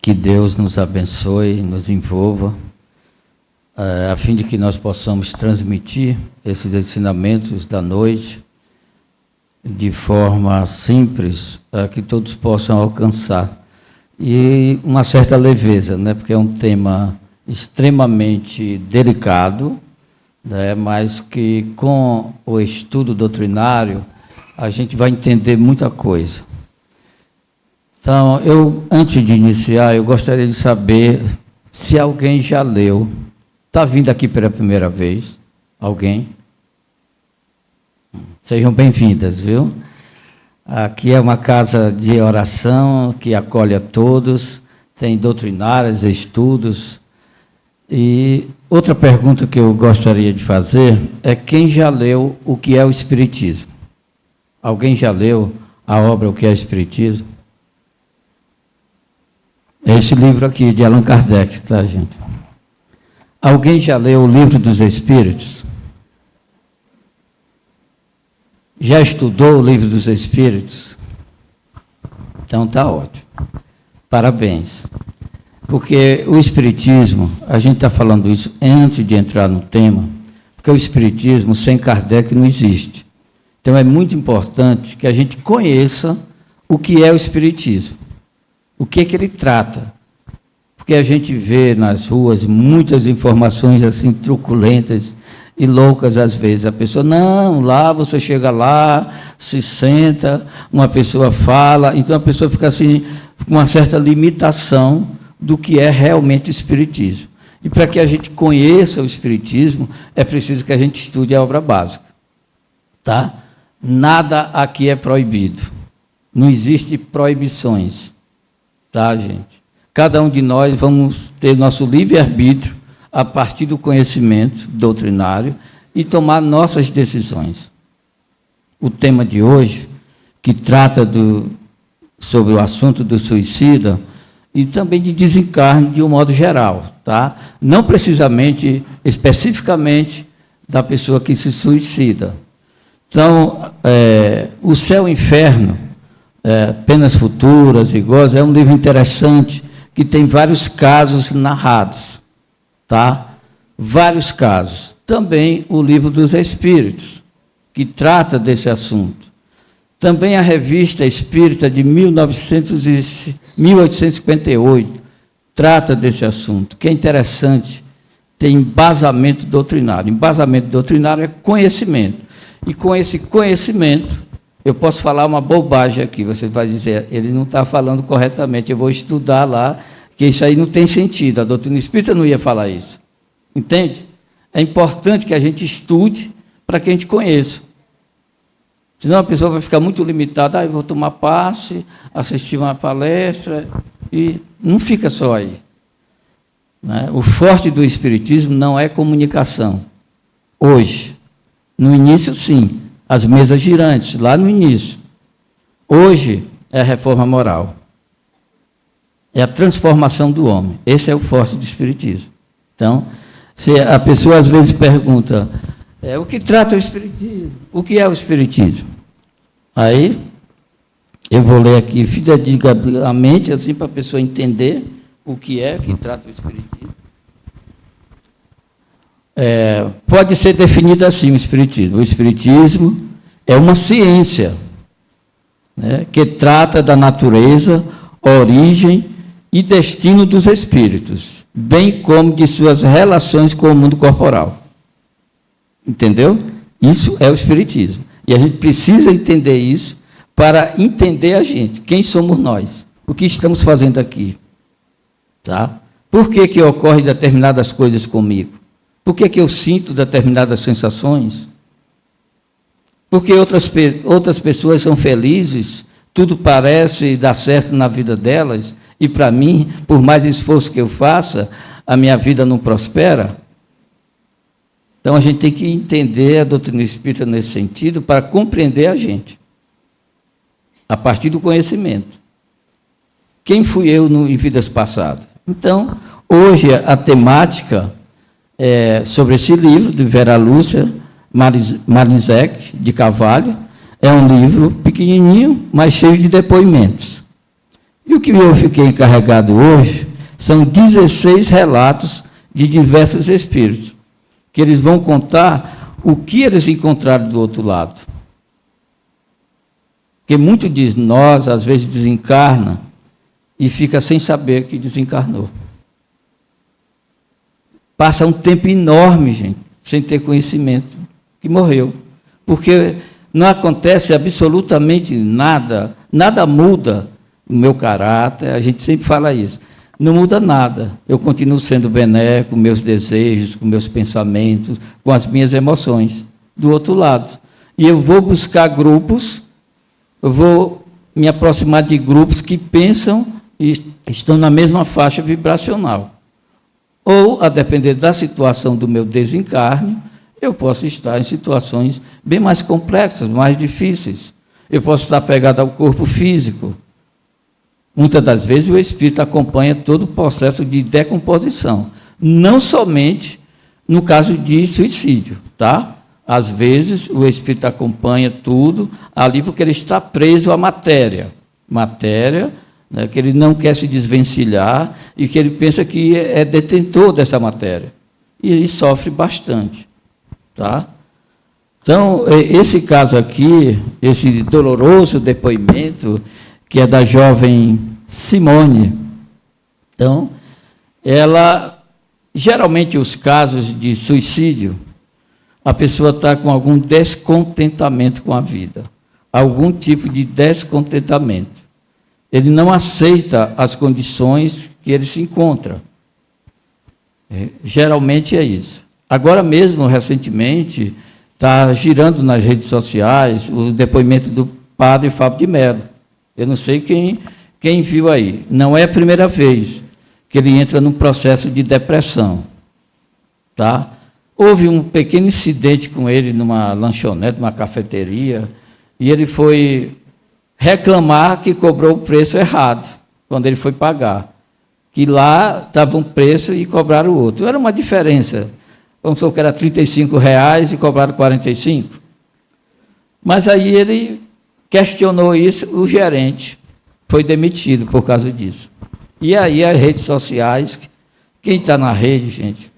Que Deus nos abençoe, nos envolva, a fim de que nós possamos transmitir esses ensinamentos da noite de forma simples, que todos possam alcançar. E uma certa leveza, né? Porque é um tema extremamente delicado, né? Mas que com o estudo doutrinário a gente vai entender muita coisa. Então, antes de iniciar, eu gostaria de saber se alguém já leu. Está vindo aqui pela primeira vez? Alguém? Sejam bem-vindas, viu? Aqui é uma casa de oração que acolhe a todos, tem doutrinários, estudos. E outra pergunta que eu gostaria de fazer é quem já leu o que é o Espiritismo? Alguém já leu a obra O que é o Espiritismo? Esse livro aqui, de Allan Kardec, tá, gente? Alguém já leu o Livro dos Espíritos? Já estudou o Livro dos Espíritos? Então, tá ótimo. Parabéns. Porque o Espiritismo, a gente está falando isso antes de entrar no tema, porque o Espiritismo sem Kardec não existe. Então, é muito importante que a gente conheça o que é o Espiritismo. O que ele trata? Porque a gente vê nas ruas muitas informações assim truculentas e loucas às vezes. A pessoa, não, lá você chega lá, se senta, uma pessoa fala, então a pessoa fica assim, com uma certa limitação do que é realmente o Espiritismo. E para que a gente conheça o Espiritismo, é preciso que a gente estude a obra básica. Tá? Nada aqui é proibido. Não existe proibições. Tá, gente? Cada um de nós vamos ter nosso livre-arbítrio a partir do conhecimento doutrinário e tomar nossas decisões. O tema de hoje, que trata sobre o assunto do suicida e também de desencarne de um modo geral, tá? Não precisamente, especificamente, da pessoa que se suicida. Então, o céu e o inferno, Penas Futuras e Gozos, é um livro interessante que tem vários casos narrados, tá? Vários casos. Também o Livro dos Espíritos, que trata desse assunto. Também a Revista Espírita de 1858 trata desse assunto, que é interessante, tem embasamento doutrinário. Embasamento doutrinário é conhecimento. E com esse conhecimento, eu posso falar uma bobagem aqui, você vai dizer, ele não está falando corretamente, eu vou estudar lá, que isso aí não tem sentido, a doutrina espírita não ia falar isso. Entende? É importante que a gente estude para que a gente conheça. Senão a pessoa vai ficar muito limitada, eu vou tomar passe, assistir uma palestra, e não fica só aí. Né? O forte do Espiritismo não é comunicação. Hoje, no início, sim. As mesas girantes, lá no início. Hoje é a reforma moral. É a transformação do homem. Esse é o forte do Espiritismo. Então, se a pessoa às vezes pergunta, o que trata o Espiritismo? O que é o Espiritismo? Aí, eu vou ler aqui fidedigamente, assim, para a pessoa entender o que trata o Espiritismo. Pode ser definido assim o Espiritismo. O Espiritismo é uma ciência, né, que trata da natureza, origem e destino dos espíritos, bem como de suas relações com o mundo corporal. Entendeu? Isso é o Espiritismo. E a gente precisa entender isso para entender a gente, quem somos nós, o que estamos fazendo aqui. Tá? Por que ocorrem determinadas coisas comigo? Por que eu sinto determinadas sensações? Porque outras pessoas são felizes, tudo parece dar certo na vida delas, e para mim, por mais esforço que eu faça, a minha vida não prospera? Então a gente tem que entender a doutrina espírita nesse sentido para compreender a gente, a partir do conhecimento. Quem fui eu em vidas passadas? Então, hoje a temática sobre esse livro, de Vera Lúcia Marizek, de Carvalho. É um livro pequenininho, mas cheio de depoimentos. E o que eu fiquei encarregado hoje são 16 relatos de diversos espíritos, que eles vão contar o que eles encontraram do outro lado. Porque muito de nós, às vezes, desencarna e fica sem saber que desencarnou. Passa um tempo enorme, gente, sem ter conhecimento, que morreu. Porque não acontece absolutamente nada, nada muda no meu caráter, a gente sempre fala isso. Não muda nada. Eu continuo sendo benéfico, com meus desejos, com meus pensamentos, com as minhas emoções, do outro lado. E eu vou buscar grupos, eu vou me aproximar de grupos que pensam e estão na mesma faixa vibracional. Ou, a depender da situação do meu desencarne, eu posso estar em situações bem mais complexas, mais difíceis. Eu posso estar pegado ao corpo físico. Muitas das vezes o espírito acompanha todo o processo de decomposição, não somente no caso de suicídio, tá? Às vezes o espírito acompanha tudo ali porque ele está preso à matéria, né, que ele não quer se desvencilhar e que ele pensa que é detentor dessa matéria. E ele sofre bastante, tá? Então, esse caso aqui, esse doloroso depoimento, que é da jovem Simone. Então, ela, geralmente os casos de suicídio, a pessoa está com algum descontentamento com a vida, algum tipo de descontentamento. Ele não aceita as condições que ele se encontra. Geralmente é isso. Agora mesmo, recentemente, está girando nas redes sociais o depoimento do padre Fábio de Mello. Eu não sei quem viu aí. Não é a primeira vez que ele entra num processo de depressão. Tá? Houve um pequeno incidente com ele numa lanchonete, numa cafeteria, e ele foi reclamar que cobrou o preço errado, quando ele foi pagar. Que lá estava um preço e cobraram o outro. Era uma diferença. Vamos supor que era R$35 e cobraram 45. Mas aí ele questionou isso, o gerente foi demitido por causa disso. E aí as redes sociais, quem está na rede, gente,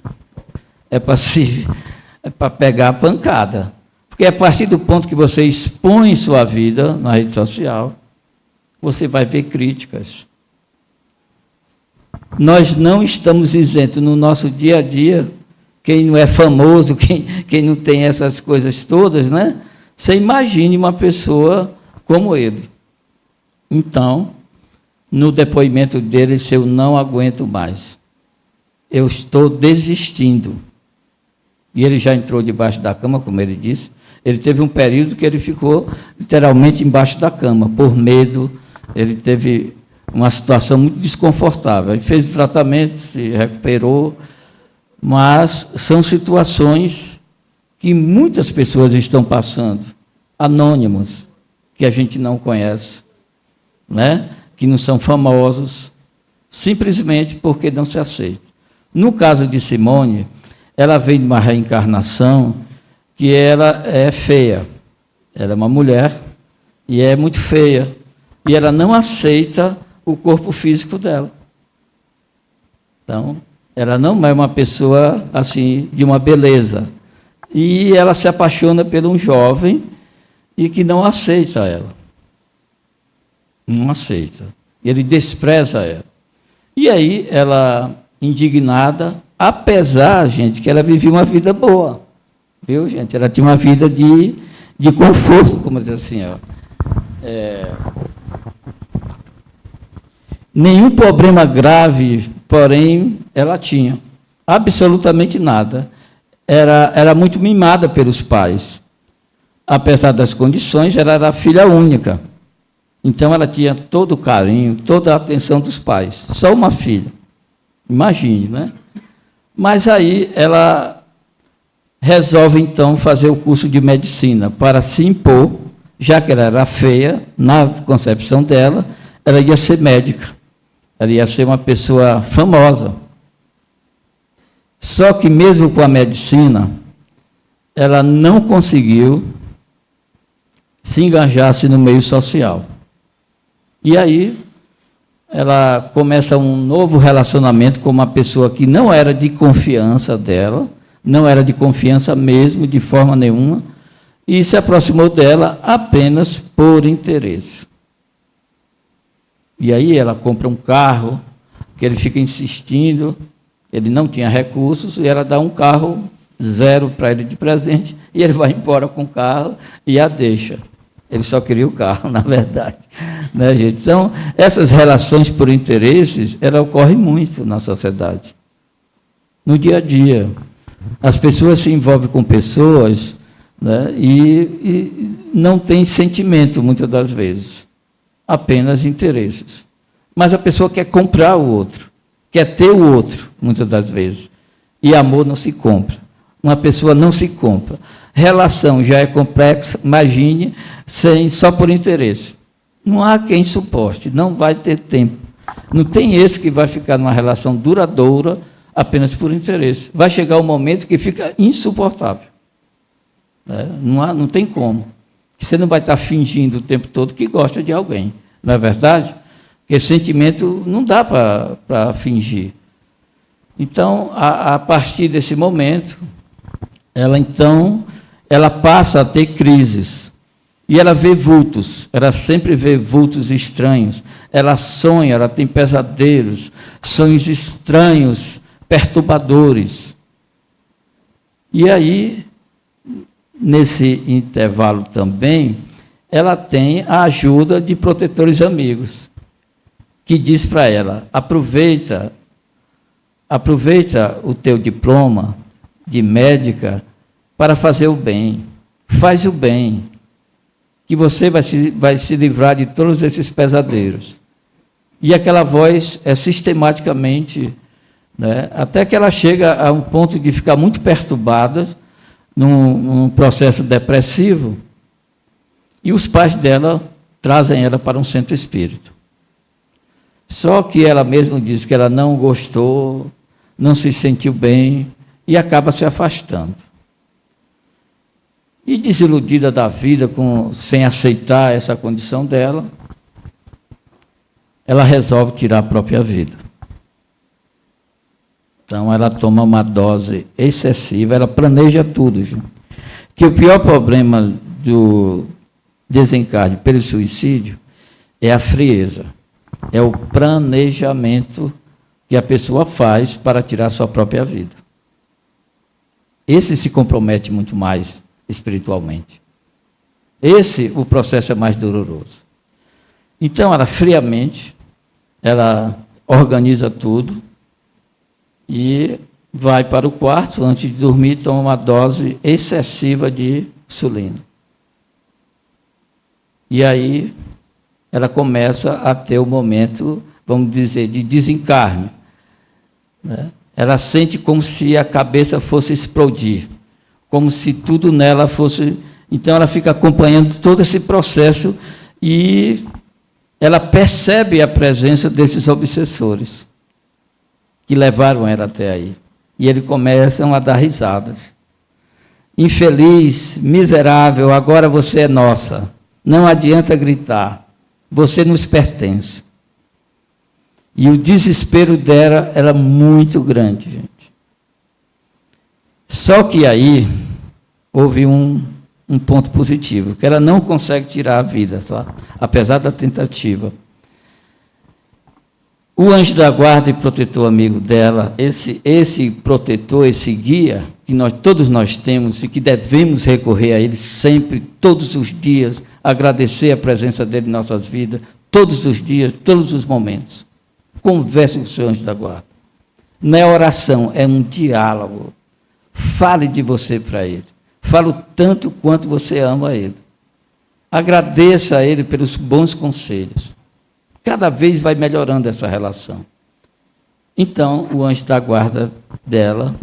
é para pegar a pancada. Porque a partir do ponto que você expõe sua vida na rede social, você vai ver críticas. Nós não estamos isentos no nosso dia a dia, quem não é famoso, quem não tem essas coisas todas, né? Você imagine uma pessoa como ele. Então, no depoimento dele, se eu não aguento mais, eu estou desistindo. E ele já entrou debaixo da cama, como ele disse. Ele teve um período que ele ficou literalmente embaixo da cama, por medo. Ele teve uma situação muito desconfortável. Ele fez o tratamento, se recuperou, mas são situações que muitas pessoas estão passando, anônimos, que a gente não conhece, né? Que não são famosos, simplesmente porque não se aceita. No caso de Simone, ela vem de uma reencarnação que ela é feia. Ela é uma mulher e é muito feia. E ela não aceita o corpo físico dela. Então, ela não é uma pessoa assim de uma beleza. E ela se apaixona por um jovem e que não aceita ela. Não aceita. Ele despreza ela. E aí, ela, indignada, apesar, gente, que ela vivia uma vida boa. Viu, gente? Ela tinha uma vida de conforto, como diz assim, ó. Nenhum problema grave, porém, ela tinha. Absolutamente nada. Era muito mimada pelos pais. Apesar das condições, ela era filha única. Então, ela tinha todo o carinho, toda a atenção dos pais. Só uma filha. Imagine, né? Mas aí, ela resolve, então, fazer o curso de medicina para se impor, já que ela era feia, na concepção dela, ela ia ser médica. Ela ia ser uma pessoa famosa. Só que, mesmo com a medicina, ela não conseguiu se engajar-se no meio social. E aí, ela começa um novo relacionamento com uma pessoa que não era de confiança dela, não era de confiança mesmo, de forma nenhuma, e se aproximou dela apenas por interesse. E aí ela compra um carro, que ele fica insistindo, ele não tinha recursos, e ela dá um carro zero para ele de presente, e ele vai embora com o carro e a deixa. Ele só queria o carro, na verdade. Né, gente? Então, essas relações por interesses, ela ocorre muito na sociedade. No dia a dia. As pessoas se envolvem com pessoas, né, e não têm sentimento, muitas das vezes. Apenas interesses. Mas a pessoa quer comprar o outro, quer ter o outro, muitas das vezes. E amor não se compra. Uma pessoa não se compra. Relação já é complexa, imagine, só por interesse. Não há quem suporte, não vai ter tempo. Não tem esse que vai ficar numa relação duradoura apenas por interesse. Vai chegar um momento que fica insuportável. Não tem como. Você não vai estar fingindo o tempo todo que gosta de alguém, não é verdade? Porque sentimento não dá para fingir. Então, a partir desse momento, ela passa a ter crises. E ela vê vultos, ela sempre vê vultos estranhos. Ela sonha, ela tem pesadelos, sonhos estranhos, perturbadores. E aí, nesse intervalo também, ela tem a ajuda de protetores amigos, que diz para ela, aproveita o teu diploma de médica para fazer o bem. Faz o bem, que você vai se livrar de todos esses pesadelos. E aquela voz é sistematicamente, né, até que ela chega a um ponto de ficar muito perturbada, num processo depressivo, e os pais dela trazem ela para um centro espírita. Só que ela mesma diz que ela não gostou, não se sentiu bem, e acaba se afastando. E desiludida da vida, sem aceitar essa condição dela, ela resolve tirar a própria vida. Então, ela toma uma dose excessiva, ela planeja tudo. Gente. Que o pior problema do desencarne pelo suicídio é a frieza, é o planejamento que a pessoa faz para tirar a sua própria vida. Esse se compromete muito mais espiritualmente. O processo é mais doloroso. Então, ela friamente, ela organiza tudo e vai para o quarto, antes de dormir, toma uma dose excessiva de insulina. E aí, ela começa a ter o momento, vamos dizer, de desencarne. Né? Ela sente como se a cabeça fosse explodir, como se tudo nela fosse... Então, ela fica acompanhando todo esse processo e ela percebe a presença desses obsessores que levaram ela até aí. E eles começam a dar risadas. Infeliz, miserável, agora você é nossa. Não adianta gritar. Você nos pertence. E o desespero dela era muito grande, gente. Só que aí houve um ponto positivo, que ela não consegue tirar a vida, sabe? Apesar da tentativa. O anjo da guarda e protetor amigo dela, esse protetor, esse guia, que todos nós temos e que devemos recorrer a ele sempre, todos os dias, agradecer a presença dele em nossas vidas, todos os dias, todos os momentos. Converse com o seu anjo da guarda. Não é oração, é um diálogo. Fale de você para ele. Fale o tanto quanto você ama ele. Agradeça a ele pelos bons conselhos. Cada vez vai melhorando essa relação. Então, o anjo da guarda dela,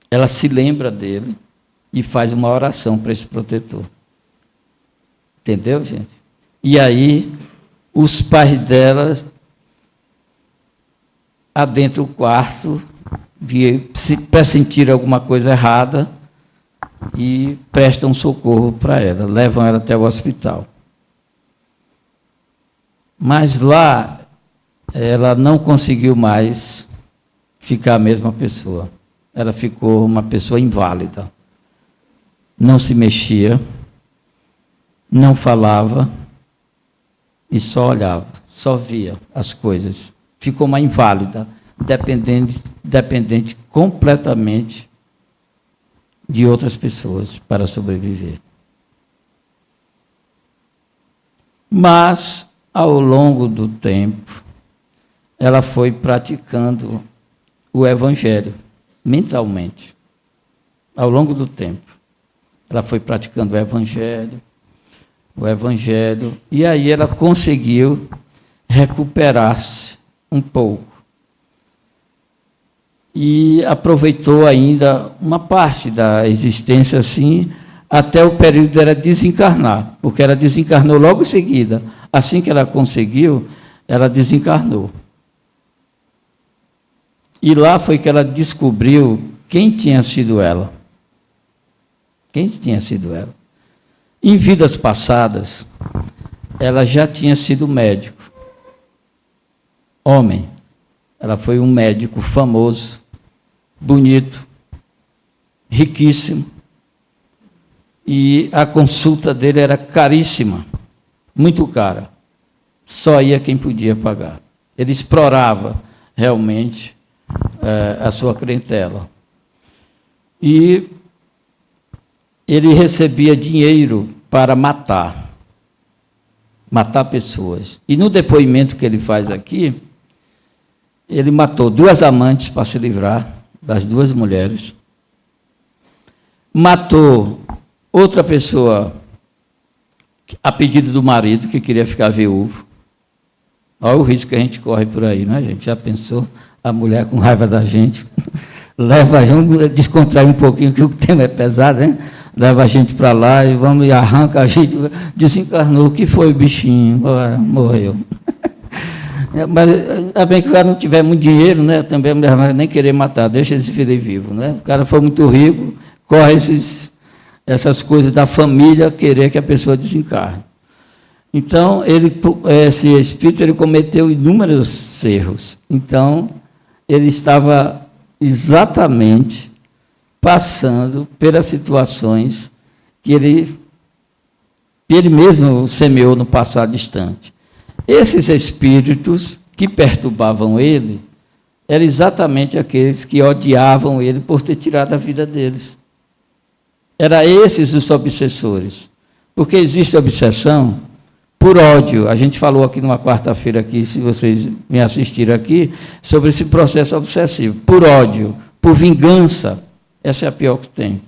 ela se lembra dele e faz uma oração para esse protetor. Entendeu, gente? E aí, os pais dela adentram o quarto, se pressentir alguma coisa errada, e prestam socorro para ela, levam ela até o hospital. Mas lá, ela não conseguiu mais ficar a mesma pessoa. Ela ficou uma pessoa inválida. Não se mexia, não falava e só olhava, só via as coisas. Ficou uma inválida, dependente completamente de outras pessoas para sobreviver. Mas, ao longo do tempo, ela foi praticando o Evangelho, mentalmente. Ao longo do tempo, ela foi praticando o Evangelho, e aí ela conseguiu recuperar-se um pouco. E aproveitou ainda uma parte da existência assim, até o período dela desencarnar, porque ela desencarnou logo em seguida. Assim que ela conseguiu, ela desencarnou. E lá foi que ela descobriu quem tinha sido ela. Quem tinha sido ela? Em vidas passadas, ela já tinha sido médico. Homem. Ela foi um médico famoso, bonito, riquíssimo. E a consulta dele era caríssima, muito cara. Só ia quem podia pagar. Ele explorava realmente a sua clientela. E ele recebia dinheiro para matar pessoas. E no depoimento que ele faz aqui, ele matou 2 amantes para se livrar das 2 mulheres, matou outra pessoa a pedido do marido, que queria ficar viúvo. Olha o risco que a gente corre por aí, né, gente? Já pensou a mulher com raiva da gente? Leva a gente, descontrai um pouquinho, que o tema é pesado, né? Leva a gente para lá e vamos e arranca a gente, desencarnou. O que foi o bichinho? Morreu. Mas, ainda bem que o cara não tiver muito dinheiro, né? Também a mulher vai nem querer matar, deixa ele se viver vivo, né? O cara foi muito rico, corre essas coisas da família, querer que a pessoa desencarne. Então, esse espírito ele cometeu inúmeros erros. Então, ele estava exatamente passando pelas situações que ele mesmo semeou no passado distante. Esses espíritos que perturbavam ele eram exatamente aqueles que odiavam ele por ter tirado a vida deles. Eram esses os obsessores. Porque existe obsessão por ódio. A gente falou aqui numa quarta-feira, aqui, se vocês me assistiram aqui, sobre esse processo obsessivo. Por ódio, por vingança. Essa é a pior que tem.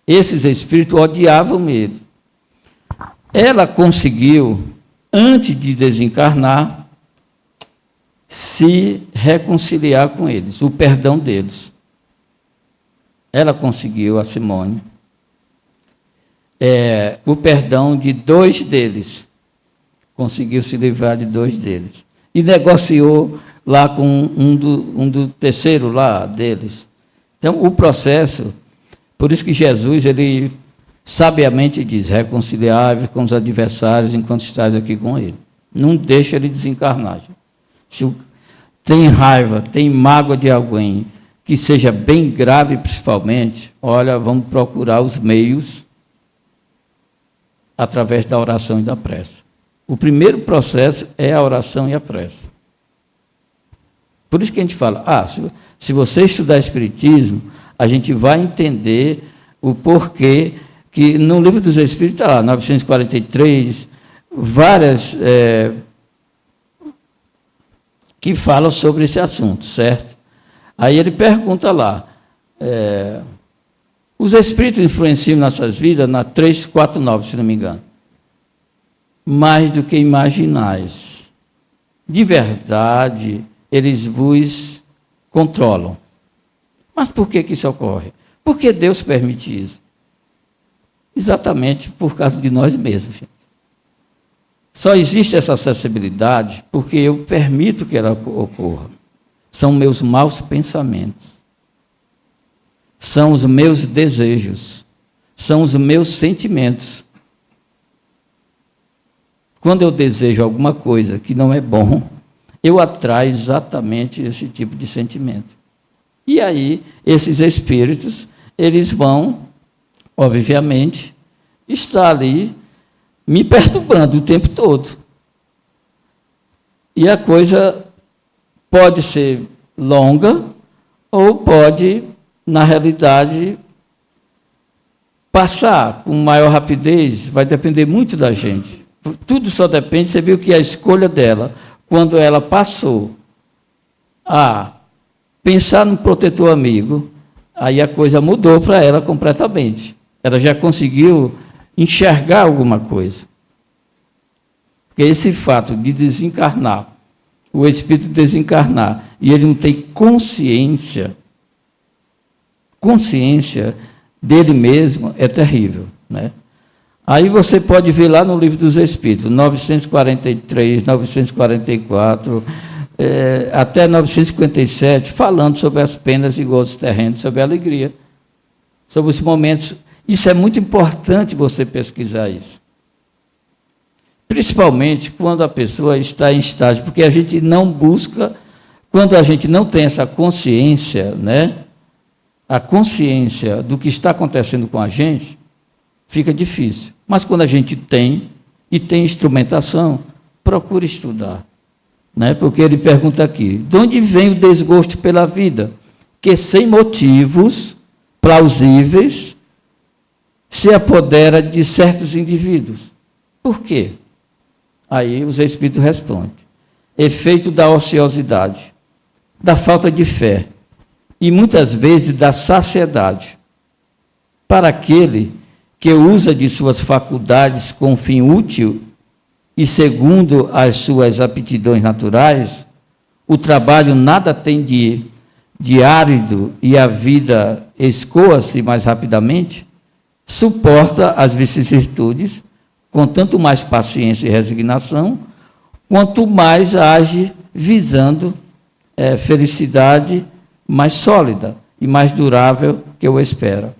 Esses espíritos odiavam ele. Ela conseguiu, antes de desencarnar, se reconciliar com eles, o perdão deles. Ela conseguiu, a Simone, o perdão de 2 deles. Conseguiu se livrar de 2 deles. E negociou lá com um do terceiro lá deles. Então, o processo, por isso que Jesus, ele sabiamente diz, reconciliável com os adversários enquanto estás aqui com ele. Não deixa ele desencarnar. Se tem raiva, tem mágoa de alguém, que seja bem grave principalmente, olha, vamos procurar os meios através da oração e da prece. O primeiro processo é a oração e a prece. Por isso que a gente fala, se você estudar Espiritismo, a gente vai entender o porquê que no Livro dos Espíritos, está lá, 943, várias que falam sobre esse assunto, certo? Aí ele pergunta lá, os Espíritos influenciam nossas vidas na 349, se não me engano. Mais do que imaginais. De verdade, eles vos controlam. Mas por que isso ocorre? Por que Deus permite isso? Exatamente por causa de nós mesmos. Gente. Só existe essa acessibilidade porque eu permito que ela ocorra. São meus maus pensamentos. São os meus desejos. São os meus sentimentos. quando eu desejo alguma coisa que não é bom, eu atraio exatamente esse tipo de sentimento. E aí, esses espíritos, eles vão, obviamente, estar ali me perturbando o tempo todo. E a coisa pode ser longa ou pode, na realidade, passar com maior rapidez, vai depender muito da gente. Tudo só depende, você viu que a escolha dela, quando ela passou a pensar no protetor amigo, aí a coisa mudou para ela completamente. Ela já conseguiu enxergar alguma coisa. Porque esse fato de desencarnar, o espírito desencarnar, e ele não tem consciência dele mesmo, é terrível, né? Aí você pode ver lá no Livro dos Espíritos, 943, 944, até 957, falando sobre as penas e gozos terrenos, sobre a alegria, sobre os momentos. Isso é muito importante você pesquisar isso. Principalmente quando a pessoa está em estágio, porque a gente não busca, quando a gente não tem essa consciência, né? A consciência do que está acontecendo com a gente, fica difícil. Mas quando a gente tem, e tem instrumentação, procure estudar. Né? Porque ele pergunta aqui, de onde vem o desgosto pela vida? Que sem motivos plausíveis se apodera de certos indivíduos. Por quê? Aí os Espíritos respondem. Efeito da ociosidade, da falta de fé e muitas vezes da saciedade. Para aquele que usa de suas faculdades com fim útil e segundo as suas aptidões naturais, o trabalho nada tem de árido e a vida escoa-se mais rapidamente, suporta as vicissitudes com tanto mais paciência e resignação, quanto mais age visando felicidade mais sólida e mais durável que o espera.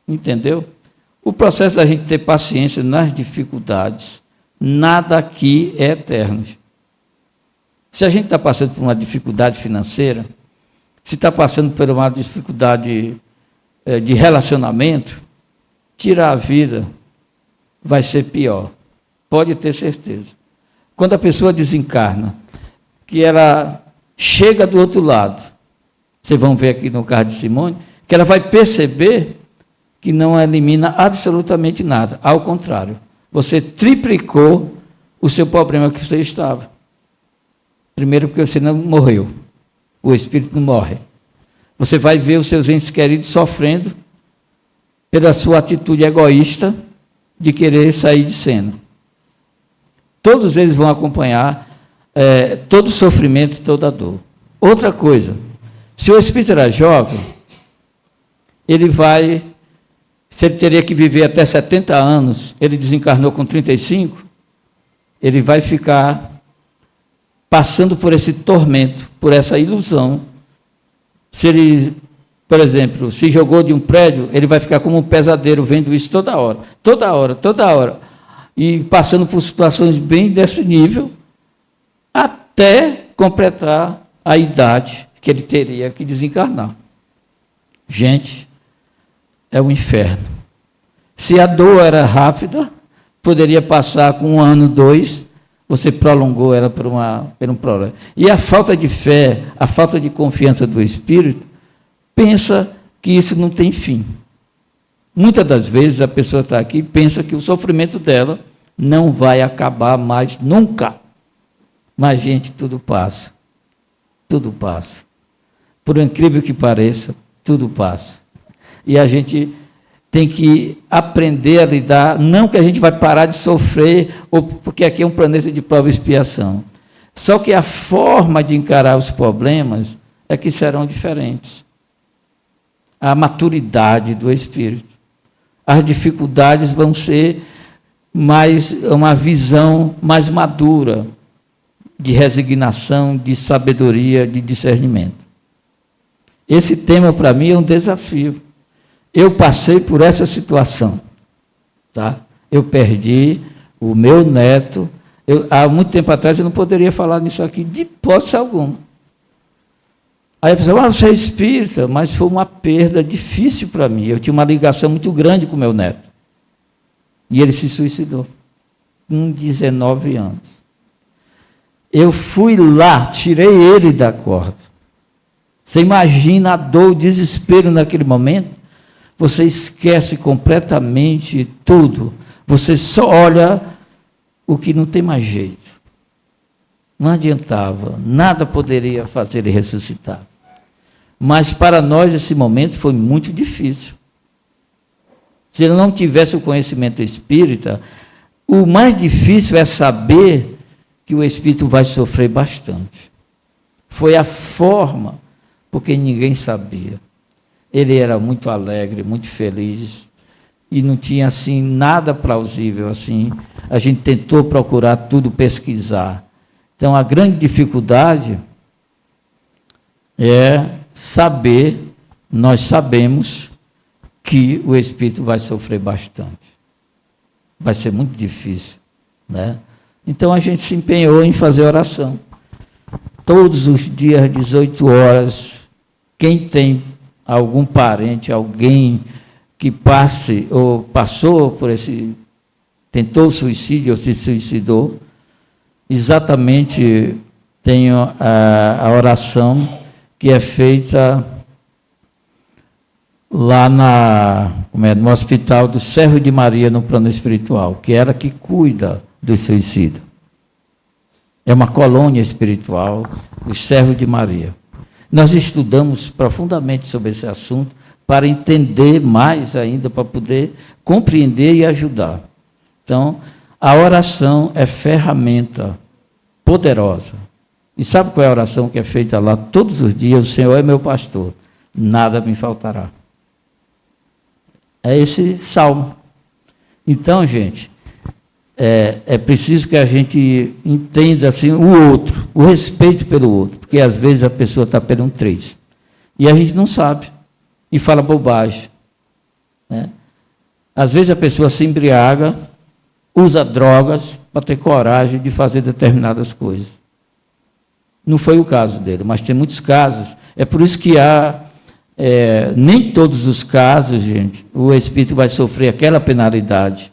Entendeu? O processo da gente ter paciência nas dificuldades, nada aqui é eterno. Se a gente está passando por uma dificuldade financeira, se está passando por uma dificuldade de relacionamento, tirar a vida vai ser pior. Pode ter certeza. Quando a pessoa desencarna, que ela chega do outro lado, vocês vão ver aqui no caso de Simone, que ela vai perceber que não elimina absolutamente nada. Ao contrário, você triplicou o seu problema que você estava. Primeiro, porque você não morreu. O espírito não morre. Você vai ver os seus entes queridos sofrendo pela sua atitude egoísta de querer sair de cena. Todos eles vão acompanhar todo o sofrimento e toda a dor. Outra coisa, se o espírito era jovem, ele vai... Se ele teria que viver até 70 anos, ele desencarnou com 35, ele vai ficar passando por esse tormento, por essa ilusão. Se ele, por exemplo, se jogou de um prédio, ele vai ficar como um pesadelo, vendo isso toda hora, toda hora, toda hora, e passando por situações bem desse nível, até completar a idade que ele teria que desencarnar. Gente, é o inferno. Se a dor era rápida, poderia passar com 1 ano, 2, você prolongou ela por um problema. E a falta de fé, a falta de confiança do espírito, pensa que isso não tem fim. Muitas das vezes a pessoa está aqui e pensa que o sofrimento dela não vai acabar mais nunca. Mas, gente, tudo passa. Tudo passa. Por incrível que pareça, tudo passa. E a gente tem que aprender a lidar, não que a gente vai parar de sofrer, ou porque aqui é um planeta de prova e expiação. Só que a forma de encarar os problemas é que serão diferentes. A maturidade do espírito. As dificuldades vão ser uma visão mais madura, de resignação, de sabedoria, de discernimento. Esse tema, para mim, é um desafio. Eu passei por essa situação, tá? Eu perdi o meu neto Há muito tempo atrás eu não poderia falar nisso aqui, de hipótese alguma. Aí a pessoa, você é espírita, mas foi uma perda difícil para mim. Eu tinha uma ligação muito grande com meu neto. E ele se suicidou, com 19 anos. Eu fui lá, tirei ele da corda. Você imagina a dor, o desespero naquele momento? Você esquece completamente tudo. Você só olha o que não tem mais jeito. Não adiantava, nada poderia fazer ele ressuscitar. Mas para nós esse momento foi muito difícil. Se ele não tivesse o conhecimento espírita, o mais difícil é saber que o espírito vai sofrer bastante. Foi a forma, porque ninguém sabia. Ele era muito alegre, muito feliz, e não tinha assim nada plausível assim. A gente tentou procurar tudo, pesquisar. Então a grande dificuldade é saber, nós sabemos que o espírito vai sofrer bastante. Vai ser muito difícil, né? Então a gente se empenhou em fazer oração. Todos os dias, 18 horas, quem tem algum parente, alguém que passe ou passou por esse, tentou suicídio ou se suicidou, exatamente tenho a oração que é feita lá no hospital do Servo de Maria, no plano espiritual, que é ela que cuida do suicida. É uma colônia espiritual, o Servo de Maria. Nós estudamos profundamente sobre esse assunto para entender mais ainda, para poder compreender e ajudar. Então, a oração é ferramenta poderosa. E sabe qual é a oração que é feita lá todos os dias? O Senhor é meu pastor, nada me faltará. É esse salmo. Então, gente, é preciso que a gente entenda assim, o outro, o respeito pelo outro, porque às vezes a pessoa está pelo um 3. E a gente não sabe, e fala bobagem. Né? Às vezes a pessoa se embriaga, usa drogas para ter coragem de fazer determinadas coisas. Não foi o caso dele, mas tem muitos casos. É por isso que nem todos os casos, gente, o espírito vai sofrer aquela penalidade.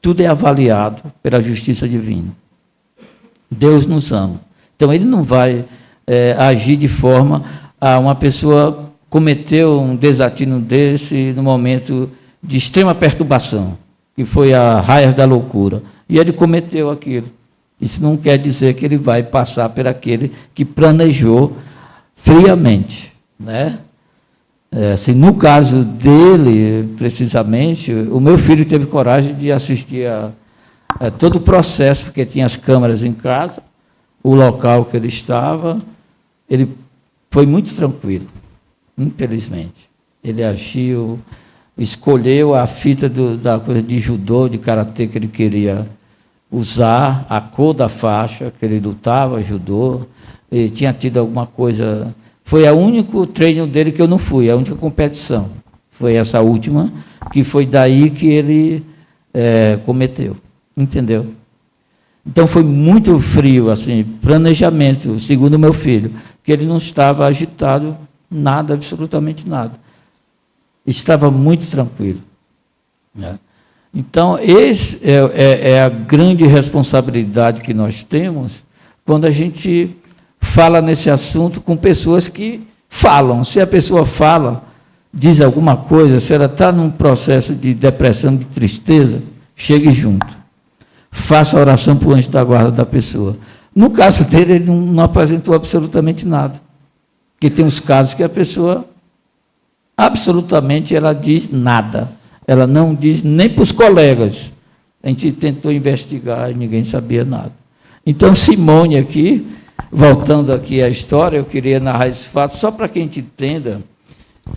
Tudo é avaliado pela justiça divina. Deus nos ama. Então, ele não vai agir de forma a uma pessoa cometeu um desatino desse no momento de extrema perturbação, que foi a raia da loucura. E ele cometeu aquilo. Isso não quer dizer que ele vai passar por aquele que planejou friamente, né? Assim, no caso dele, precisamente, o meu filho teve coragem de assistir a todo o processo, porque tinha as câmeras em casa, o local que ele estava, ele foi muito tranquilo, infelizmente. Ele agiu, escolheu a fita da coisa de judô, de karatê que ele queria usar, a cor da faixa que ele lutava, judô, ele tinha tido alguma coisa. Foi o único treino dele que eu não fui, a única competição. Foi essa última, que foi daí que ele cometeu. Entendeu? Então foi muito frio, assim, planejamento, segundo meu filho, que ele não estava agitado, nada, absolutamente nada. Estava muito tranquilo. Né? Então, essa é a grande responsabilidade que nós temos quando a gente fala nesse assunto com pessoas que falam. Se a pessoa fala, diz alguma coisa, se ela está num processo de depressão, de tristeza, chegue junto. Faça a oração por anjo da guarda da pessoa. No caso dele, ele não apresentou absolutamente nada. Porque tem uns casos que a pessoa, absolutamente, ela diz nada. Ela não diz nem para os colegas. A gente tentou investigar e ninguém sabia nada. Então, Simone aqui, voltando aqui à história, eu queria narrar esse fato só para que a gente entenda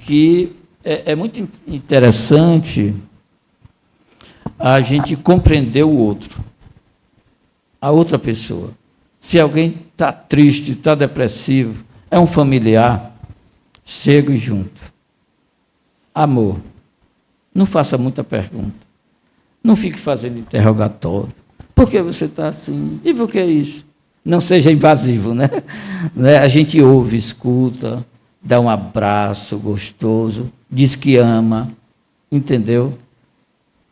que é muito interessante a gente compreender o outro, a outra pessoa. Se alguém está triste, está depressivo, é um familiar, chegue junto. Amor. Não faça muita pergunta. Não fique fazendo interrogatório. Por que você está assim? E por que isso? Não seja invasivo, né? A gente ouve, escuta, dá um abraço gostoso, diz que ama, entendeu?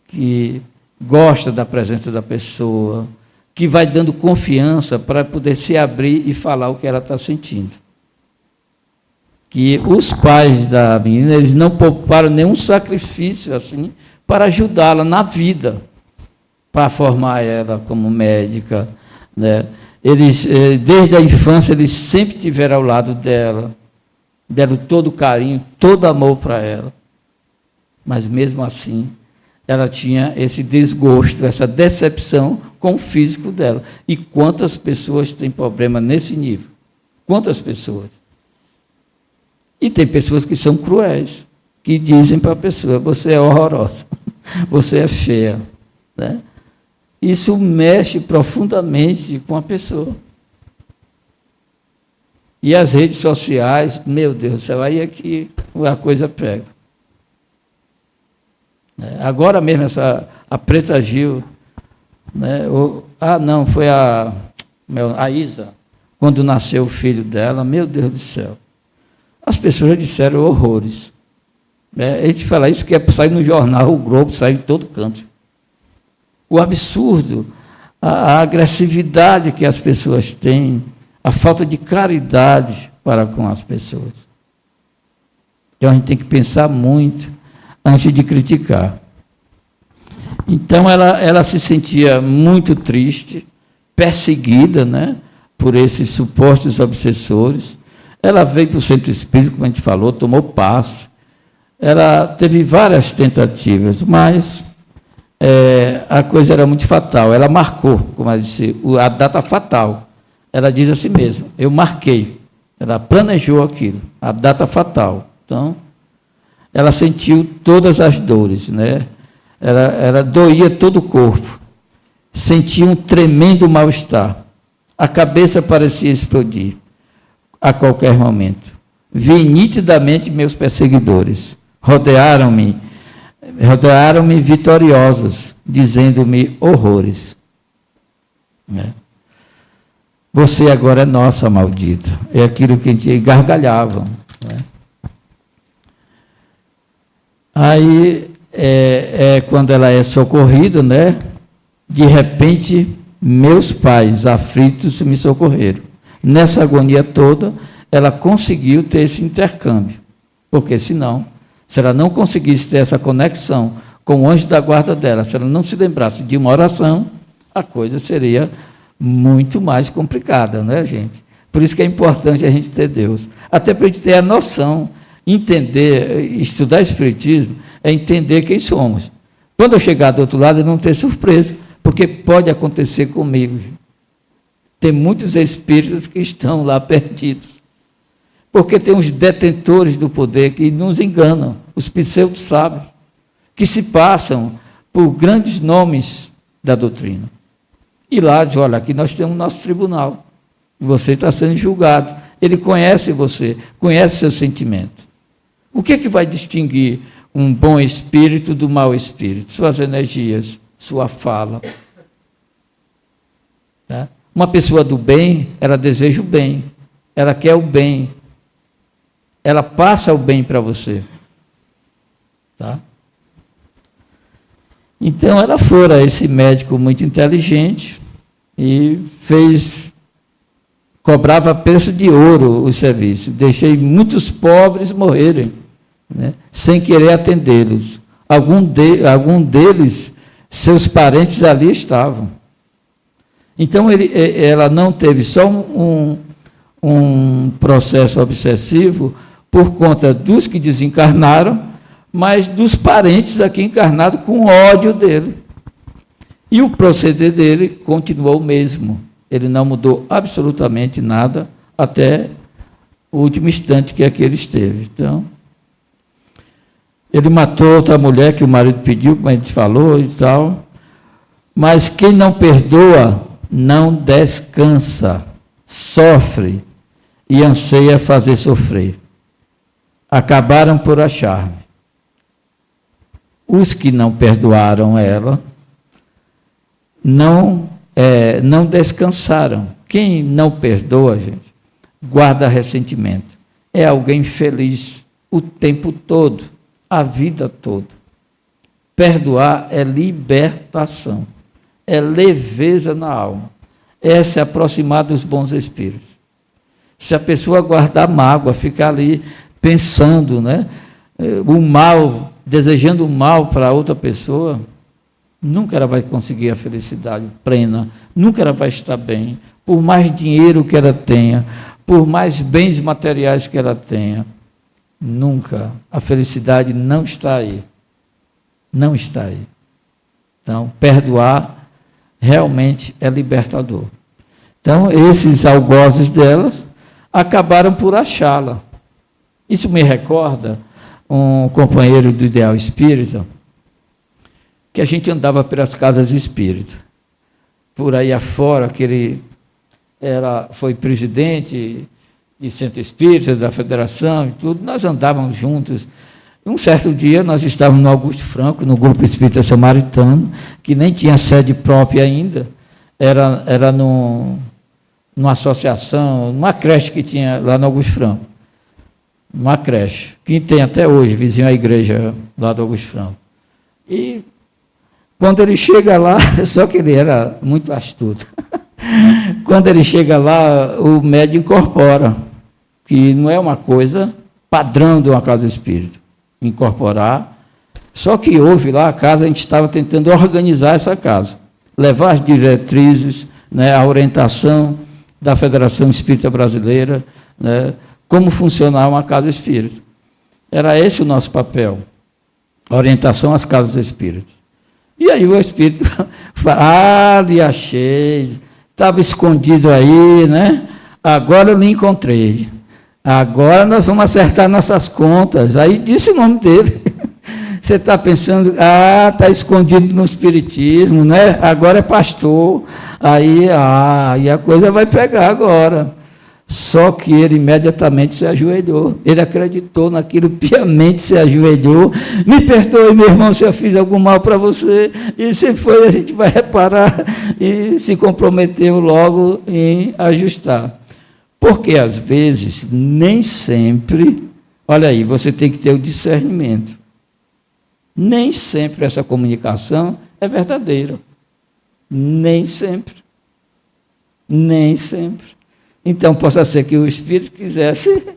Que gosta da presença da pessoa, que vai dando confiança para poder se abrir e falar o que ela está sentindo. Que os pais da menina, eles não pouparam nenhum sacrifício assim para ajudá-la na vida, para formar ela como médica, né? Eles, desde a infância, eles sempre tiveram ao lado dela, deram todo o carinho, todo amor para ela. Mas, mesmo assim, ela tinha esse desgosto, essa decepção com o físico dela. E quantas pessoas têm problema nesse nível? Quantas pessoas? E tem pessoas que são cruéis, que dizem para a pessoa, você é horrorosa, você é feia, né? Isso mexe profundamente com a pessoa. E as redes sociais, meu Deus do céu, aí é que a coisa pega. Agora mesmo, a Preta Gil, né? Não, foi a Isa, quando nasceu o filho dela, meu Deus do céu. As pessoas disseram horrores. A gente fala isso que é sair no jornal, o Globo, sair em todo canto. O absurdo, a agressividade que as pessoas têm, a falta de caridade para com as pessoas. Então, a gente tem que pensar muito antes de criticar. Então, ela se sentia muito triste, perseguida, né, por esses supostos obsessores. Ela veio para o centro espírita, como a gente falou, tomou passe. Ela teve várias tentativas, mas a coisa era muito fatal. Ela marcou, como ela disse, a data fatal. Ela diz assim mesmo, eu marquei. Ela planejou aquilo, a data fatal. Então, ela sentiu todas as dores, né? Ela doía todo o corpo. Sentia um tremendo mal-estar. A cabeça parecia explodir a qualquer momento. Vi nitidamente meus perseguidores. Rodearam-me vitoriosos, dizendo-me horrores. Você agora é nossa, maldita. É aquilo que a gente gargalhava. Aí, quando ela é socorrida, né? De repente, meus pais aflitos me socorreram. Nessa agonia toda, ela conseguiu ter esse intercâmbio. Porque, senão, se ela não conseguisse ter essa conexão com o anjo da guarda dela, se ela não se lembrasse de uma oração, a coisa seria muito mais complicada, não é, gente? Por isso que é importante a gente ter Deus. Até para a gente ter a noção, entender, estudar Espiritismo, é entender quem somos. Quando eu chegar do outro lado, eu não ter surpresa, porque pode acontecer comigo. Tem muitos espíritos que estão lá perdidos. Porque tem os detentores do poder que nos enganam, os pseudo-sábios, que se passam por grandes nomes da doutrina. E lá diz, olha, aqui nós temos o nosso tribunal, você está sendo julgado. Ele conhece você, conhece seu sentimento. O que é que vai distinguir um bom espírito do mau espírito? Suas energias, sua fala. Tá? Uma pessoa do bem, ela deseja o bem, ela quer o bem, ela passa o bem para você. Tá? Então, ela fora esse médico muito inteligente e cobrava preço de ouro o serviço. Deixei muitos pobres morrerem, né, sem querer atendê-los. Algum deles, seus parentes ali estavam. Então, ela não teve só um processo obsessivo por conta dos que desencarnaram, mas dos parentes aqui encarnados com ódio dele. E o proceder dele continuou o mesmo. Ele não mudou absolutamente nada até o último instante que aqui ele esteve. Então, ele matou outra mulher que o marido pediu, como a gente falou e tal. Mas quem não perdoa, não descansa, sofre e anseia fazer sofrer. Acabaram por achar-me. Os que não perdoaram ela, não não descansaram. Quem não perdoa, gente, guarda ressentimento. É alguém feliz o tempo todo, a vida toda. Perdoar é libertação, é leveza na alma, é se aproximar dos bons espíritos. Se a pessoa guardar mágoa, ficar ali pensando, né, o mal, desejando o mal para outra pessoa, nunca ela vai conseguir a felicidade plena, nunca ela vai estar bem, por mais dinheiro que ela tenha, por mais bens materiais que ela tenha, nunca. A felicidade não está aí. Não está aí. Então, perdoar realmente é libertador. Então, esses algozes delas acabaram por achá-la. Isso me recorda um companheiro do Ideal Espírita, que a gente andava pelas casas espíritas. Por aí afora, que ele foi presidente de Centro Espírita, da Federação e tudo, nós andávamos juntos. Um certo dia, nós estávamos no Augusto Franco, no Grupo Espírita Samaritano, que nem tinha sede própria ainda, era numa associação, numa creche que tinha lá no Augusto Franco. Uma creche, que tem até hoje, vizinho à igreja lá do Augusto Franco. E quando ele chega lá, só que ele era muito astuto. Quando ele chega lá, o médium incorpora, que não é uma coisa padrão de uma casa espírita, incorporar. Só que houve lá a casa, a gente estava tentando organizar essa casa, levar as diretrizes, né, a orientação da Federação Espírita Brasileira, né, como funcionar uma casa espírita. Era esse o nosso papel, orientação às casas espíritas. E aí o espírito fala, lhe achei, estava escondido aí, né? Agora eu lhe encontrei. Agora nós vamos acertar nossas contas. Aí disse o nome dele. Você está pensando, está escondido no espiritismo, né? Agora é pastor. Aí a coisa vai pegar agora. Só que ele imediatamente se ajoelhou. Ele acreditou naquilo, piamente se ajoelhou. Me perdoe, meu irmão, se eu fiz algum mal para você. E se foi, a gente vai reparar. E se comprometeu logo em ajustar. Porque, às vezes, nem sempre, olha aí, você tem que ter o discernimento. Nem sempre essa comunicação é verdadeira. Nem sempre. Nem sempre. Então, possa ser que o espírito quisesse,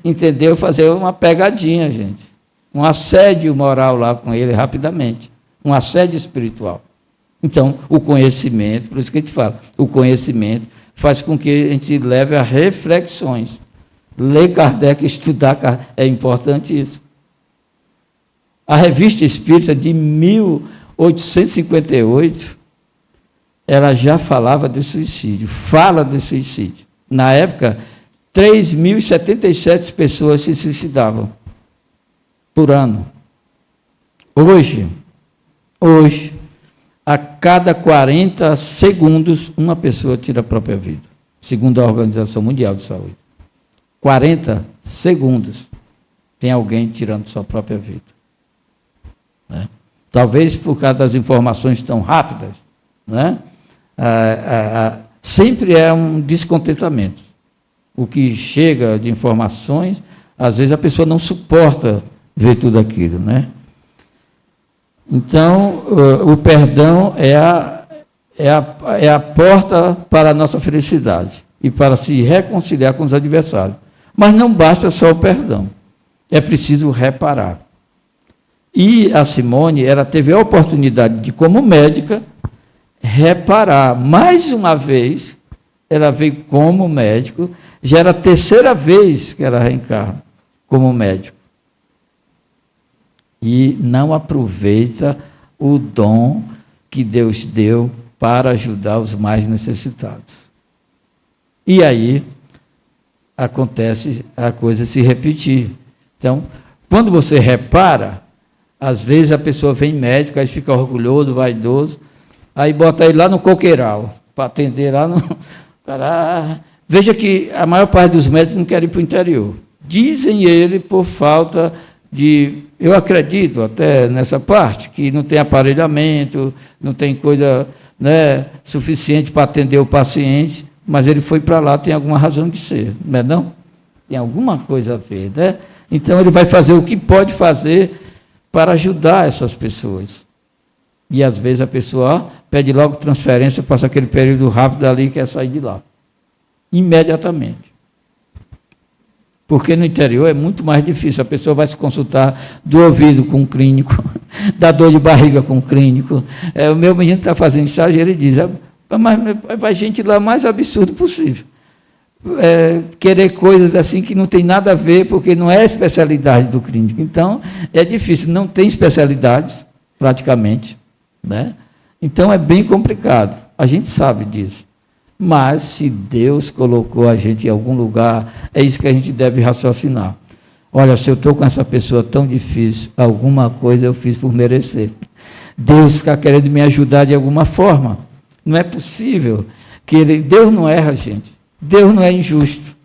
entendeu, fazer uma pegadinha, gente. Um assédio moral lá com ele, rapidamente. Um assédio espiritual. Então, o conhecimento, por isso que a gente fala, o conhecimento faz com que a gente leve a reflexões. Ler Kardec, estudar Kardec, é importante isso. A Revista Espírita de 1858, ela já falava de suicídio, fala de suicídio. Na época, 3.077 pessoas se suicidavam por ano. Hoje, a cada 40 segundos, uma pessoa tira a própria vida, segundo a Organização Mundial de Saúde. 40 segundos tem alguém tirando sua própria vida. Né? Talvez por causa das informações tão rápidas, né? Sempre é um descontentamento. O que chega de informações, às vezes a pessoa não suporta ver tudo aquilo, né? Então, o perdão é a porta para a nossa felicidade e para se reconciliar com os adversários. Mas não basta só o perdão, é preciso reparar. E a Simone, ela teve a oportunidade de, como médica, reparar. Mais uma vez, ela veio como médico, já era a terceira vez que ela reencarna como médico. E não aproveita o dom que Deus deu para ajudar os mais necessitados. E aí acontece a coisa se repetir. Então, quando você repara, às vezes a pessoa vem médico, aí fica orgulhoso, vaidoso, aí bota ele lá no coqueiral, para atender lá no... Veja que a maior parte dos médicos não quer ir para o interior. Dizem ele por falta de... Eu acredito até nessa parte, que não tem aparelhamento, não tem coisa né, suficiente para atender o paciente, mas ele foi para lá, tem alguma razão de ser, não é não? Tem alguma coisa a ver, né? Então ele vai fazer o que pode fazer para ajudar essas pessoas. E às vezes a pessoa pede logo transferência, passa aquele período rápido ali e quer sair de lá. Imediatamente. Porque no interior é muito mais difícil. A pessoa vai se consultar do ouvido com um clínico, da dor de barriga com um clínico. O meu menino está fazendo estágio, ele diz, mas vai gente lá mais absurdo possível. Querer coisas assim que não tem nada a ver, porque não é a especialidade do clínico. Então, é difícil, não tem especialidades, praticamente, né? Então, é bem complicado, a gente sabe disso. Mas, se Deus colocou a gente em algum lugar, é isso que a gente deve raciocinar. Olha, se eu estou com essa pessoa tão difícil, alguma coisa eu fiz por merecer. Deus está querendo me ajudar de alguma forma. Não é possível que Deus não erra, gente. Deus não é injusto.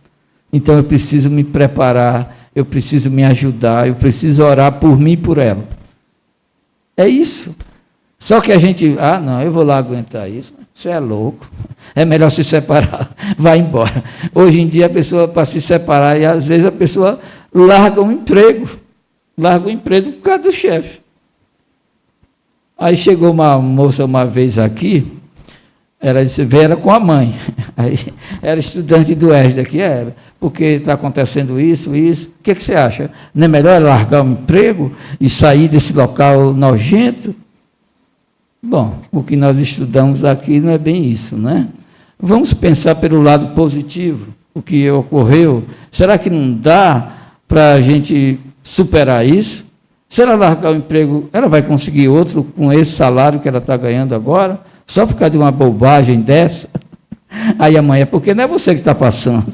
Então eu preciso me preparar, eu preciso me ajudar, eu preciso orar por mim e por ela. É isso. Só que a gente, não, eu vou lá aguentar isso. Isso é louco. É melhor se separar, vai embora. Hoje em dia a pessoa, para se separar, e às vezes a pessoa larga o emprego por causa do chefe. Aí chegou uma moça uma vez aqui, era com a mãe, aí, era estudante do ESD aqui, porque está acontecendo isso. O que você acha? Não é melhor largar o emprego e sair desse local nojento? Bom, o que nós estudamos aqui não é bem isso, né? Vamos pensar pelo lado positivo, o que ocorreu. Será que não dá para a gente superar isso? Se ela largar o emprego, ela vai conseguir outro com esse salário que ela está ganhando agora? Só por causa de uma bobagem dessa? Aí amanhã, porque não é você que está passando.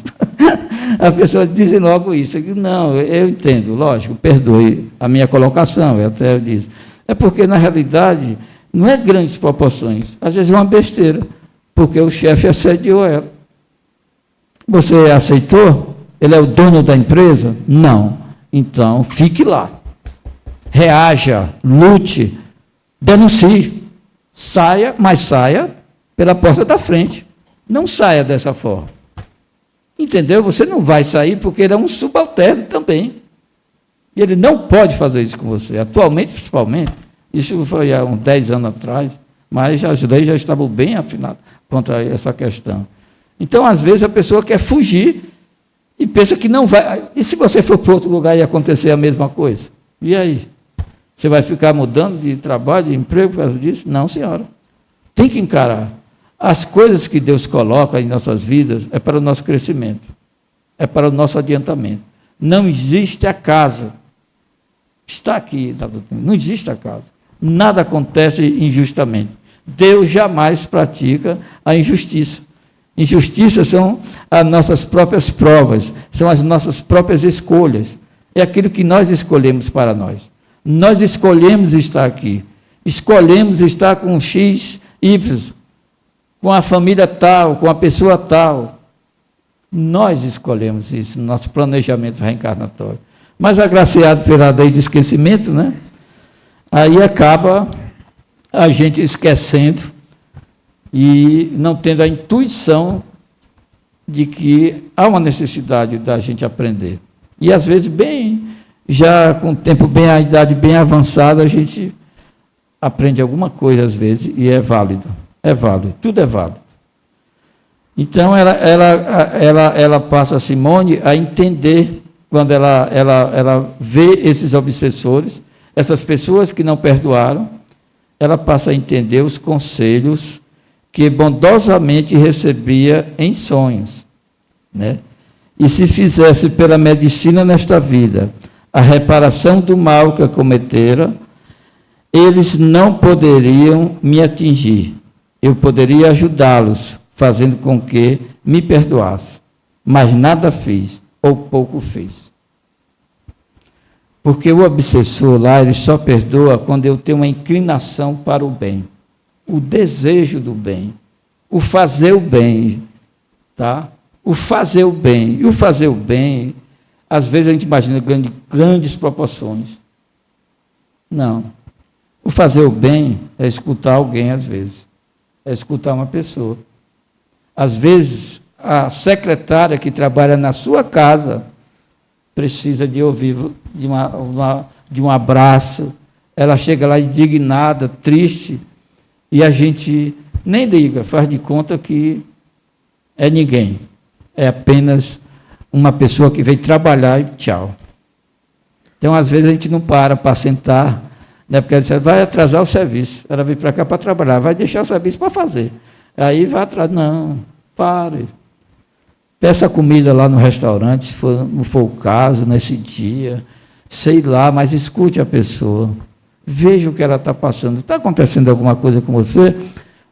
As pessoas dizem logo isso. Não, eu entendo, lógico, perdoe a minha colocação, eu até disse. É porque, na realidade, não é grandes proporções. Às vezes é uma besteira, porque o chefe assediou ela. Você aceitou? Ele é o dono da empresa? Não. Então, fique lá. Reaja, lute, denuncie. Saia, mas saia pela porta da frente. Não saia dessa forma. Entendeu? Você não vai sair porque ele é um subalterno também. E ele não pode fazer isso com você. Atualmente, principalmente, isso foi há uns 10 anos atrás, mas as leis já estavam bem afinadas contra essa questão. Então, às vezes, a pessoa quer fugir e pensa que não vai. E se você for para outro lugar e acontecer a mesma coisa? E aí? Você vai ficar mudando de trabalho, de emprego por causa disso? Não, senhora. Tem que encarar. As coisas que Deus coloca em nossas vidas é para o nosso crescimento, é para o nosso adiantamento. Não existe acaso. Está aqui, não existe acaso. Nada acontece injustamente. Deus jamais pratica a injustiça. Injustiça são as nossas próprias provas, são as nossas próprias escolhas. É aquilo que nós escolhemos para nós. Nós escolhemos estar aqui. Escolhemos estar com X, Y, com a família tal, com a pessoa tal. Nós escolhemos isso no nosso planejamento reencarnatório. Mas agraciado pela lei do esquecimento, né? Aí acaba a gente esquecendo e não tendo a intuição de que há uma necessidade da gente aprender. E às vezes, já com o tempo bem, a idade bem avançada, a gente aprende alguma coisa às vezes e é válido. É válido, tudo é válido. Então ela passa a Simone a entender, quando ela vê esses obsessores, essas pessoas que não perdoaram, ela passa a entender os conselhos que bondosamente recebia em sonhos, né? E se fizesse pela medicina nesta vida a reparação do mal que cometera, eles não poderiam me atingir. Eu poderia ajudá-los, fazendo com que me perdoasse, mas nada fiz, ou pouco fiz. Porque o obsessor lá, ele só perdoa quando eu tenho uma inclinação para o bem, o desejo do bem, o fazer o bem, tá? O fazer o bem. E o fazer o bem, às vezes a gente imagina grandes proporções. Não. O fazer o bem é escutar alguém, às vezes. é escutar uma pessoa. Às vezes, a secretária que trabalha na sua casa precisa de ouvir, de um abraço. Ela chega lá indignada, triste, e a gente nem liga, faz de conta que é ninguém. É apenas uma pessoa que veio trabalhar e tchau. Então, às vezes, a gente não para sentar, né, porque ela diz, vai atrasar o serviço. Ela veio para cá para trabalhar, vai deixar o serviço para fazer. Aí vai atrás, não, pare. Peça comida lá no restaurante, se não for o caso, nesse dia, sei lá, mas escute a pessoa. Veja o que ela está passando. Está acontecendo alguma coisa com você?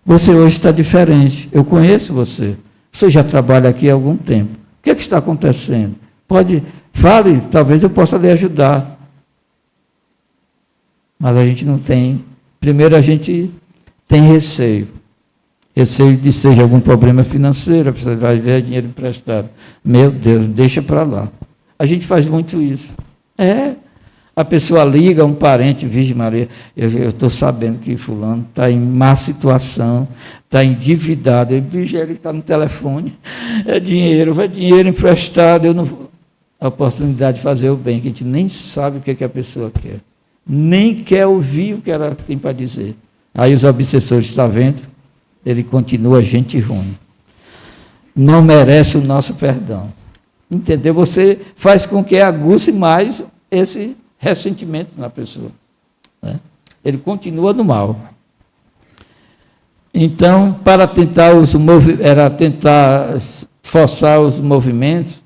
Você hoje está diferente. Eu conheço você. Você já trabalha aqui há algum tempo. O que está acontecendo? Fale, talvez eu possa lhe ajudar. Mas a gente não tem. Primeiro a gente tem receio. Receio de seja algum problema financeiro, você vai ver dinheiro emprestado. Meu Deus, deixa para lá. A gente faz muito isso. A pessoa liga a um parente, Virgem Maria, eu estou sabendo que fulano está em má situação, está endividado. Ele está no telefone, é dinheiro emprestado. Eu não... A oportunidade de fazer o bem, que a gente nem sabe o que a pessoa quer. Nem quer ouvir o que ela tem para dizer. Aí os obsessores, está vendo? Ele continua gente ruim. Não merece o nosso perdão. Entendeu? Você faz com que aguce mais esse ressentimento na pessoa. Né? Ele continua no mal. Então, para tentar forçar os movimentos,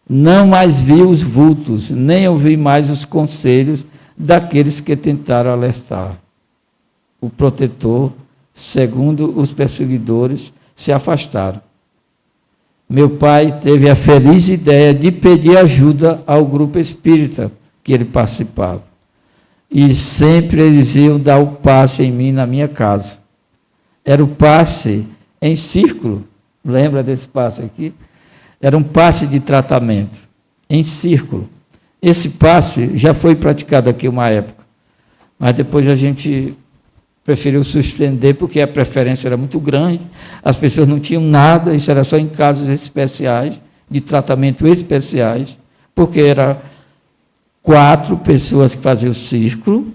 não mais vi os vultos, nem ouvi mais os conselhos daqueles que tentaram alertar. O protetor, segundo os perseguidores, se afastaram. Meu pai teve a feliz ideia de pedir ajuda ao grupo espírita que ele participava. E sempre eles iam dar o passe em mim, na minha casa. Era o passe em círculo. Lembra desse passe aqui? Era um passe de tratamento, em círculo. Esse passe já foi praticado aqui uma época, mas depois a gente preferiu suspender, porque a preferência era muito grande, as pessoas não tinham nada, isso era só em casos especiais, de tratamento especiais, porque era 4 pessoas que faziam o círculo,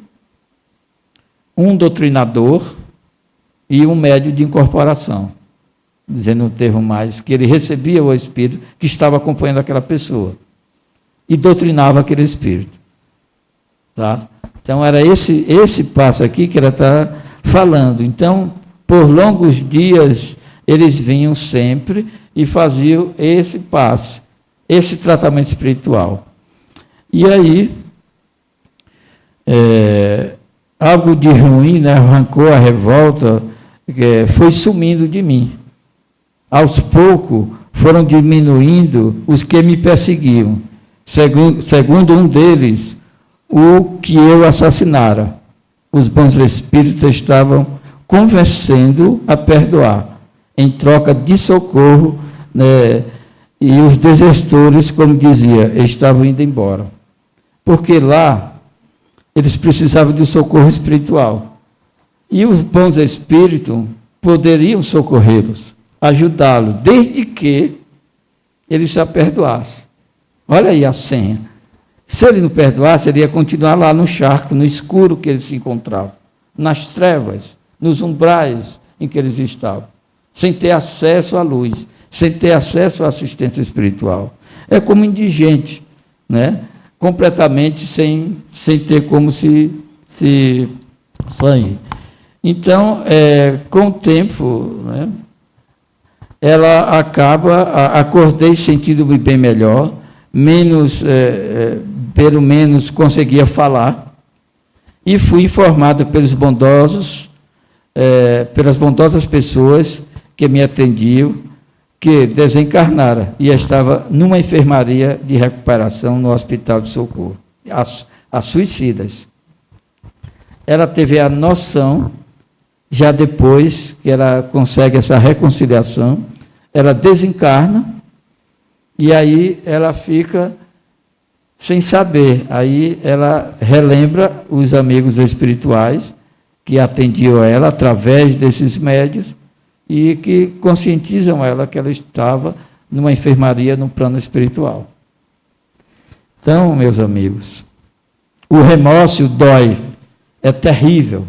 um doutrinador e um médium de incorporação, dizendo um termo mais, que ele recebia o espírito que estava acompanhando aquela pessoa e doutrinava aquele espírito. Tá? Então, era esse passo aqui que ela está falando. Então, por longos dias, eles vinham sempre e faziam esse passe, esse tratamento espiritual. E aí, algo de ruim, né, arrancou a revolta, foi sumindo de mim. Aos poucos, foram diminuindo os que me perseguiam. Segundo um deles, o que eu assassinara. Os bons espíritos estavam convencendo a perdoar, em troca de socorro, né, e os desertores, como dizia, estavam indo embora. Porque lá, eles precisavam de socorro espiritual. E os bons espíritos poderiam socorrê-los, ajudá-los, desde que eles se perdoassem. Olha aí a senha. Se ele não perdoasse, ele ia continuar lá no charco, no escuro que eles se encontravam, nas trevas, nos umbrais em que eles estavam, sem ter acesso à luz, sem ter acesso à assistência espiritual. É como indigente, né? Completamente sem ter como se sair. Então, com o tempo, né, ela acordei sentindo-me bem melhor, pelo menos conseguia falar, e fui informada pelos bondosos, pelas bondosas pessoas que me atendiam, que desencarnara e estava numa enfermaria de recuperação no Hospital de Socorro, as suicidas. Ela teve a noção, já depois que ela consegue essa reconciliação, ela desencarna, e aí ela fica sem saber. Aí ela relembra os amigos espirituais que atendiam ela através desses médios e que conscientizam ela que ela estava numa enfermaria no plano espiritual. Então, meus amigos, o remorso dói, é terrível,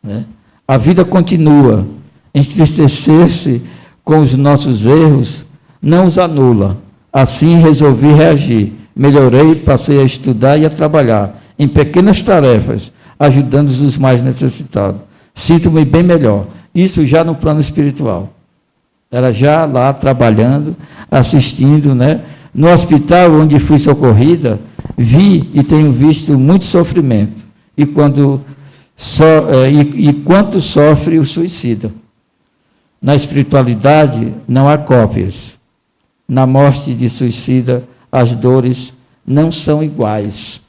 né? A vida continua. Entristecer-se com os nossos erros não os anula. Assim resolvi reagir. Melhorei, passei a estudar e a trabalhar em pequenas tarefas, ajudando os mais necessitados. Sinto-me bem melhor. Isso já no plano espiritual. Era já lá trabalhando, assistindo, né? No hospital onde fui socorrida, vi e tenho visto muito sofrimento. E quanto sofre o suicida. Na espiritualidade não há cópias. Na morte de suicida, as dores não são iguais.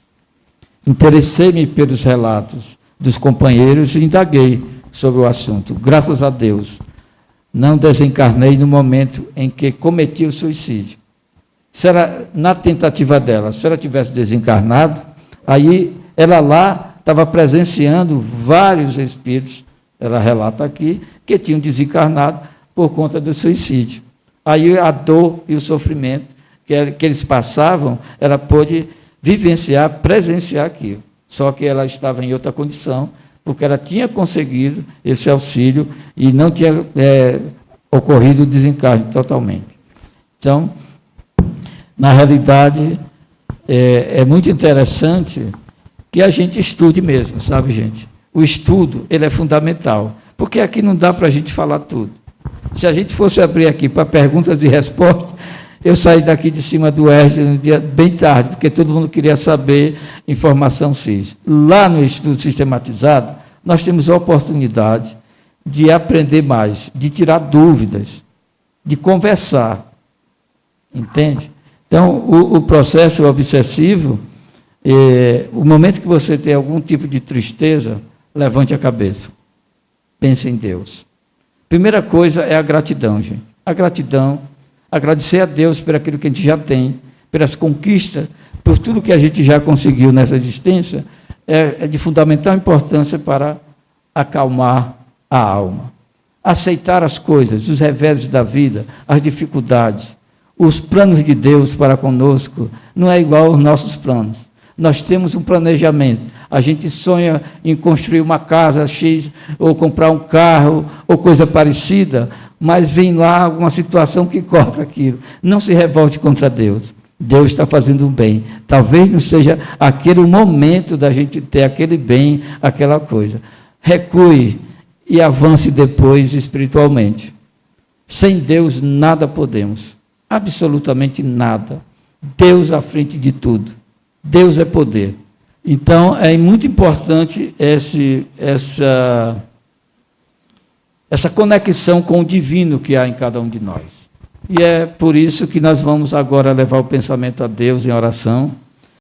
Interessei-me pelos relatos dos companheiros e indaguei sobre o assunto. Graças a Deus, não desencarnei no momento em que cometi o suicídio. Será na tentativa dela, se ela tivesse desencarnado, aí ela lá estava presenciando vários espíritos, ela relata aqui, que tinham desencarnado por conta do suicídio. Aí a dor e o sofrimento que eles passavam, ela pôde vivenciar, presenciar aquilo. Só que ela estava em outra condição, porque ela tinha conseguido esse auxílio e não tinha ocorrido o desencarne totalmente. Então, na realidade, é muito interessante que a gente estude mesmo, sabe, gente? O estudo, ele é fundamental, porque aqui não dá para a gente falar tudo. Se a gente fosse abrir aqui para perguntas e respostas, eu saí daqui de cima do ERJ no dia bem tarde, porque todo mundo queria saber informação CIS. Lá no estudo sistematizado, nós temos a oportunidade de aprender mais, de tirar dúvidas, de conversar. Entende? Então, o processo obsessivo, o momento que você tem algum tipo de tristeza, levante a cabeça. Pense em Deus. Primeira coisa é a gratidão, gente. A gratidão, agradecer a Deus por aquilo que a gente já tem, pelas conquistas, por tudo que a gente já conseguiu nessa existência, é de fundamental importância para acalmar a alma. Aceitar as coisas, os reveses da vida, as dificuldades. Os planos de Deus para conosco não é igual aos nossos planos. Nós temos um planejamento. A gente sonha em construir uma casa X, ou comprar um carro, ou coisa parecida, mas vem lá alguma situação que corta aquilo. Não se revolte contra Deus. Deus está fazendo um bem. Talvez não seja aquele momento da gente ter aquele bem, aquela coisa. Recue e avance depois espiritualmente. Sem Deus nada podemos. Absolutamente nada. Deus à frente de tudo. Deus é poder. Então, é muito importante essa conexão com o divino que há em cada um de nós. E é por isso que nós vamos agora levar o pensamento a Deus em oração.